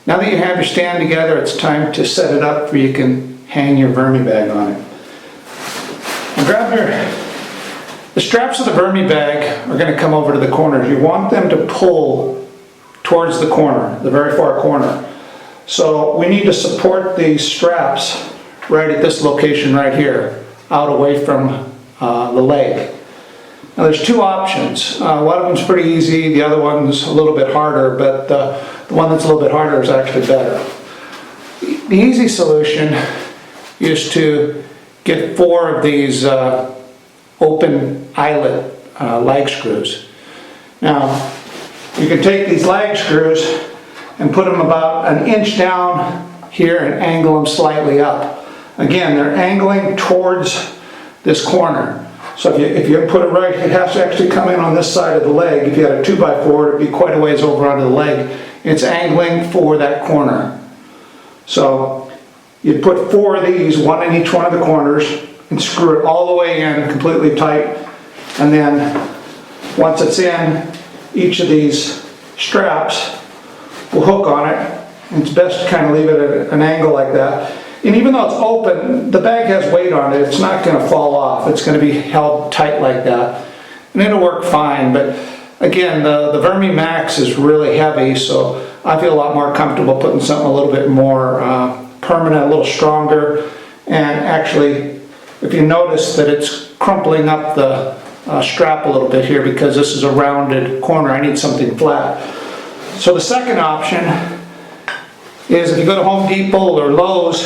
Now that you have your stand together, it's time to set it up where you can hang your Vermi-Bag on it. And the straps of the Vermi-Bag are going to come over to the corners. You want them to pull towards the corner, the very far corner. So we need to support these straps right at this location right here, out away from the leg. Now there's two options. One of them's pretty easy, the other one's a little bit harder, but the one that's a little bit harder is actually better. The easy solution is to get 4 of these open eyelet lag screws. Now you can take these lag screws and put them about an inch down here and angle them slightly up. Again, they're angling towards this corner. So if you put it right, it has to actually come in on this side of the leg. If you had a 2x4, it'd be quite a ways over onto the leg. It's angling for that corner. So you put 4 of these, one in each one of the corners, and screw it all the way in completely tight. And then once it's in, each of these straps will hook on it. And it's best to kind of leave it at an angle like that. And even though it's open, the bag has weight on it. It's not going to fall off. It's going to be held tight like that. And it'll work fine. But again, the Vermi-Max is really heavy, so I feel a lot more comfortable putting something a little bit more permanent, a little stronger. And actually, if you notice that it's crumpling up the strap a little bit here because this is a rounded corner, I need something flat. So the second option is if you go to Home Depot or Lowe's,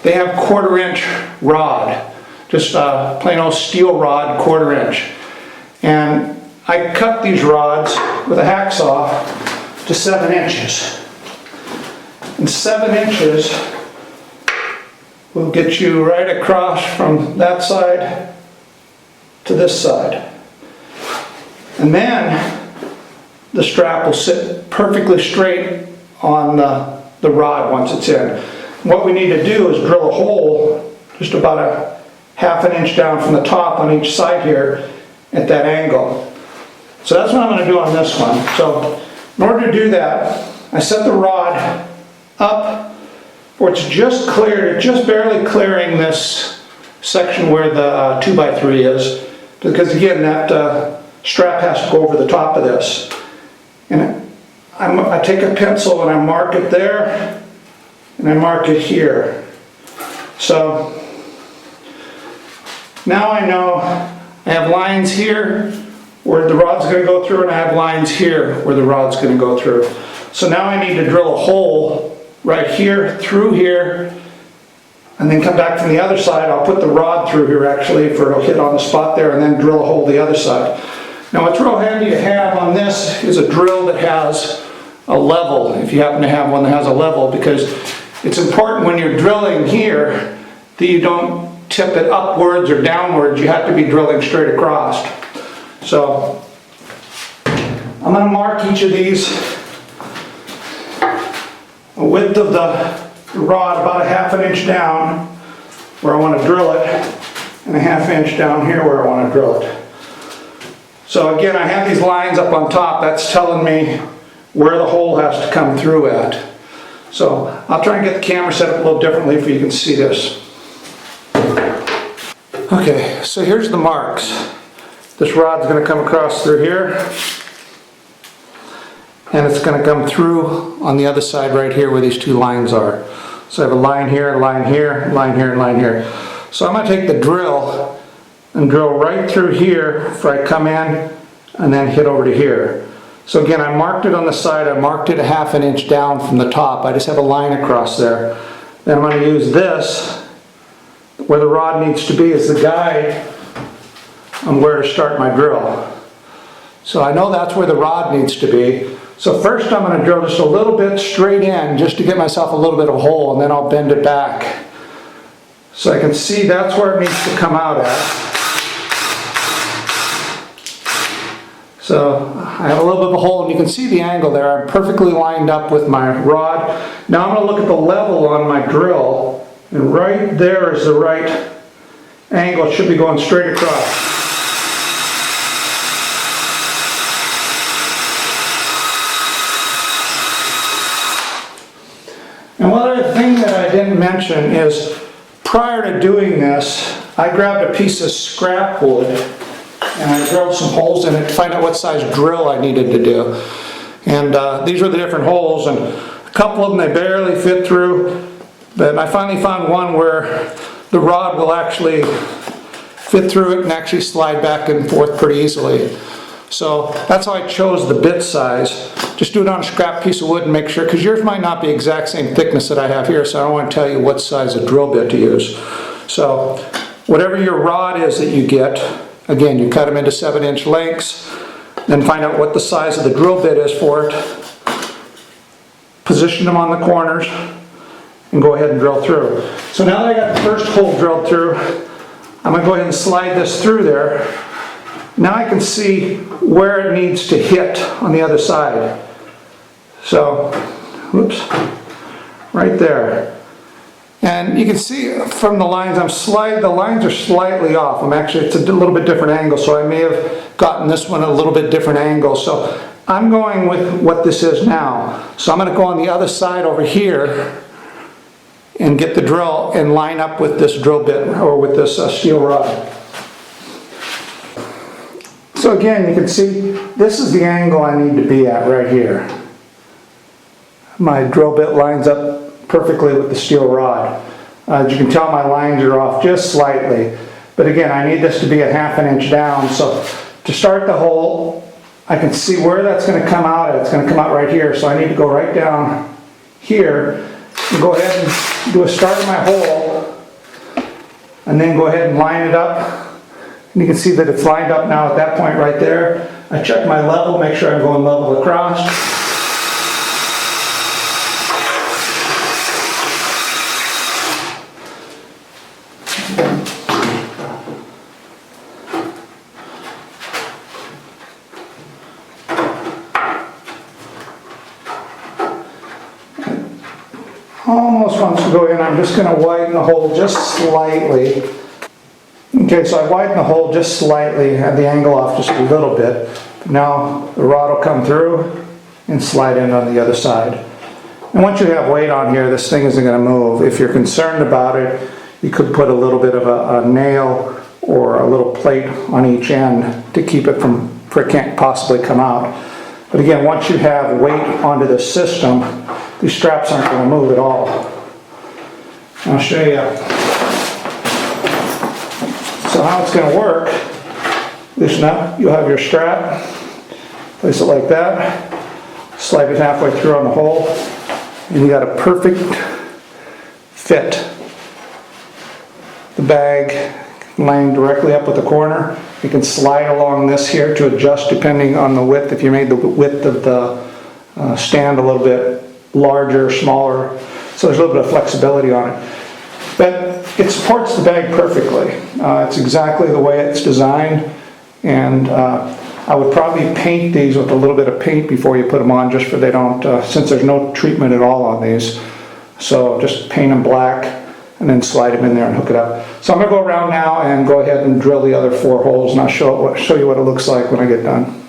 they have 1/4 inch rod, just a plain old steel rod, 1/4 inch. And I cut these rods with a hacksaw to 7 inches. And 7 inches will get you right across from that side to this side. And then the strap will sit perfectly straight on the rod once it's in. What we need to do is drill a hole just about a 1/2 inch down from the top on each side here at that angle. So that's what I'm going to do on this one. So in order to do that, I set the rod up where it's just cleared, just barely clearing this section where the 2x3 is, because again that strap has to go over the top of this. And I take a pencil and I mark it there, and I mark it here. So now I know I have lines here where the rod's going to go through, and I have lines here where the rod's going to go through. So now I need to drill a hole right here, through here, and then come back from the other side. I'll put the rod through here actually, for it'll hit on the spot there, and then drill a hole the other side. Now what's real handy to have on this is a drill that has a level, if you happen to have one that has a level, because it's important when you're drilling here that you don't tip it upwards or downwards. You have to be drilling straight across. So I'm going to mark each of these, a width of the rod about a 1/2 inch down where I want to drill it, and a 1/2 inch down here where I want to drill it. So again, I have these lines up on top. That's telling me where the hole has to come through at. So I'll try and get the camera set up a little differently so you can see this. Okay, so here's the marks. This rod's going to come across through here, and it's going to come through on the other side right here where these 2 lines are. So I have a line here, a line here, a line here, and a line here. So I'm going to take the drill and drill right through here before I come in, and then hit over to here. So again, I marked it on the side. I marked it a 1/2 inch down from the top. I just have a line across there. Then I'm going to use this, where the rod needs to be, as the guide on where to start my drill. So I know that's where the rod needs to be. So first I'm going to drill just a little bit straight in, just to get myself a little bit of a hole, and then I'll bend it back. So I can see that's where it needs to come out at. So I have a little bit of a hole, and you can see the angle there. I'm perfectly lined up with my rod. Now I'm going to look at the level on my drill, and right there is the right angle. It should be going straight across. didn't mention is, prior to doing this, I grabbed a piece of scrap wood and I drilled some holes in it to find out what size drill I needed to do. And these were the different holes, and a couple of them they barely fit through, but I finally found one where the rod will actually fit through it and actually slide back and forth pretty easily. So that's how I chose the bit size. Just do it on a scrap piece of wood and make sure, because yours might not be exact same thickness that I have here, so I don't want to tell you what size of drill bit to use. So whatever your rod is that you get, again, you cut them into 7-inch lengths, then find out what the size of the drill bit is for it, position them on the corners, and go ahead and drill through. So now that I got the first hole drilled through, I'm going to go ahead and slide this through there. Now I can see where it needs to hit on the other side. So, whoops, right there. And you can see from the lines, the lines are slightly off. It's a little bit different angle, so I may have gotten this one a little bit different angle. So I'm going with what this is now. So I'm going to go on the other side over here and get the drill and line up with this drill bit, or with this steel rod. So again, you can see this is the angle I need to be at right here. My drill bit lines up perfectly with the steel rod. As you can tell, my lines are off just slightly. But again, I need this to be a 1/2 inch down. So to start the hole, I can see where that's going to come out at. It's going to come out right here. So I need to go right down here and go ahead and do a start of my hole, and then go ahead and line it up. And you can see that it's lined up now at that point right there. I check my level, make sure I'm going level across. Almost wants to go in. I'm just going to widen the hole just slightly. Okay, so I widen the hole just slightly, have the angle off just a little bit. Now the rod will come through and slide in on the other side. And once you have weight on here, this thing isn't going to move. If you're concerned about it, you could put a little bit of a nail or a little plate on each end to keep it from, for it can't possibly come out. But again, once you have weight onto the system, these straps aren't going to move at all. I'll show you. So how it's going to work, loosen up, you'll have your strap, place it like that, slide it halfway through on the hole, and you got a perfect fit. The bag laying directly up at the corner. You can slide along this here to adjust depending on the width. If you made the width of the stand a little bit larger, smaller, so there's a little bit of flexibility on it. But it supports the bag perfectly. It's exactly the way it's designed, and I would probably paint these with a little bit of paint before you put them on, just for they don't, since there's no treatment at all on these. So just paint them black and then slide them in there and hook it up. So I'm going to go around now and go ahead and drill the other 4 holes, and I'll show you what it looks like when I get done.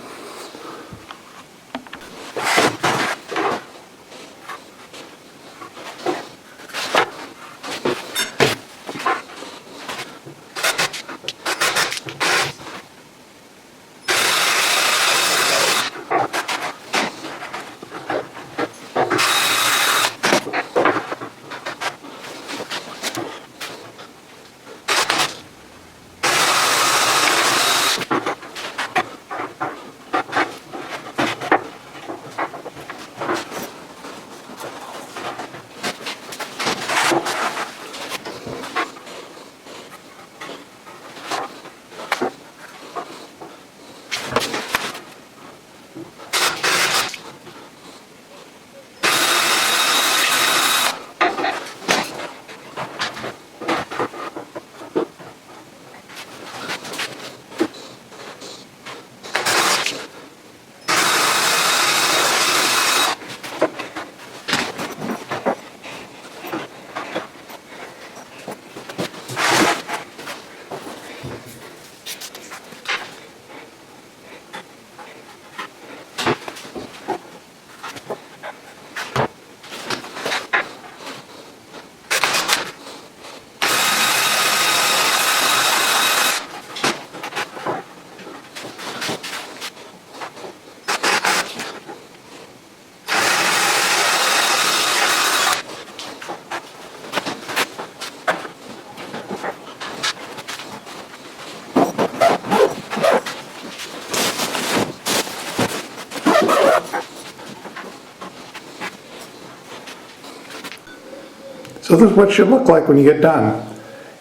So this is what it should look like when you get done.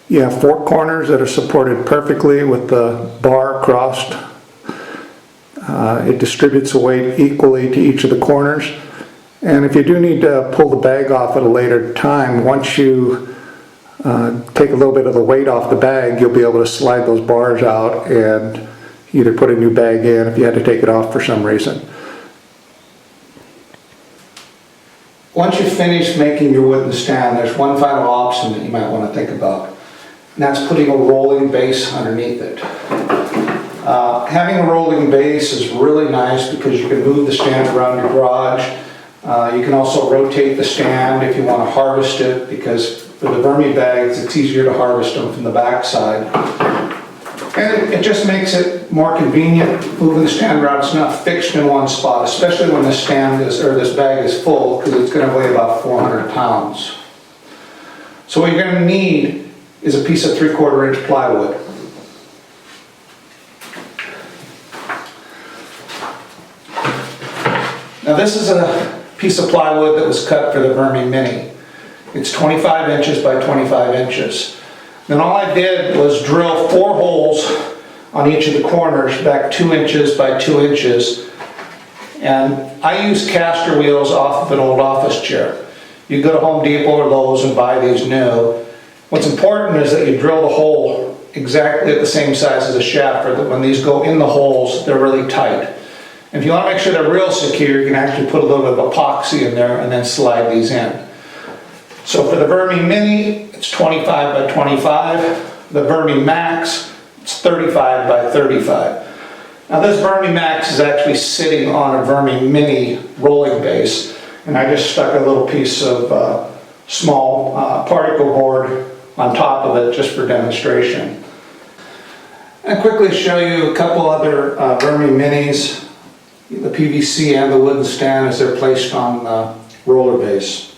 You have 4 corners that are supported perfectly with the bar crossed. It distributes the weight equally to each of the corners. And if you do need to pull the bag off at a later time, once you take a little bit of the weight off the bag, you'll be able to slide those bars out and either put a new bag in if you had to take it off for some reason. Once you've finished making your wooden stand, there's one final option that you might want to think about, and that's putting a rolling base underneath it. Having a rolling base is really nice because you can move the stand around your garage. You can also rotate the stand if you want to harvest it, because for the Vermi-Bags it's easier to harvest them from the back side. And it just makes it more convenient moving the stand around. It's not fixed in one spot, especially when this bag is full, because it's going to weigh about 400 pounds. So what you're going to need is a piece of 3/4 inch plywood. Now this is a piece of plywood that was cut for the Vermi Mini. It's 25 inches by 25 inches. Then all I did was drill 4 holes on each of the corners, back 2 inches by 2 inches. And I use caster wheels off of an old office chair. You go to Home Depot or Lowe's and buy these new. What's important is that you drill the hole exactly at the same size as a shaft, or that when these go in the holes, they're really tight. And if you want to make sure they're real secure, you can actually put a little bit of epoxy in there and then slide these in. So for the Vermi Mini, it's 25 by 25. The Vermi Max, it's 35 by 35. Now this Vermi Max is actually sitting on a Vermi Mini rolling base, and I just stuck a little piece of small particle board on top of it just for demonstration. I'll quickly show you a couple other Vermi Minis, the PVC and the wooden stand as they're placed on the roller base.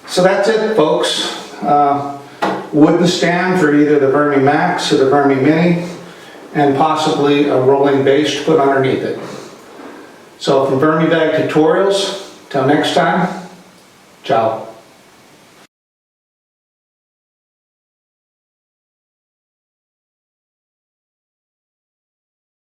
So that's it, folks. Wooden stand for either the Vermi Max or the Vermi Mini, and possibly a rolling base to put underneath it. So from VermiBag Tutorials, till next time, ciao.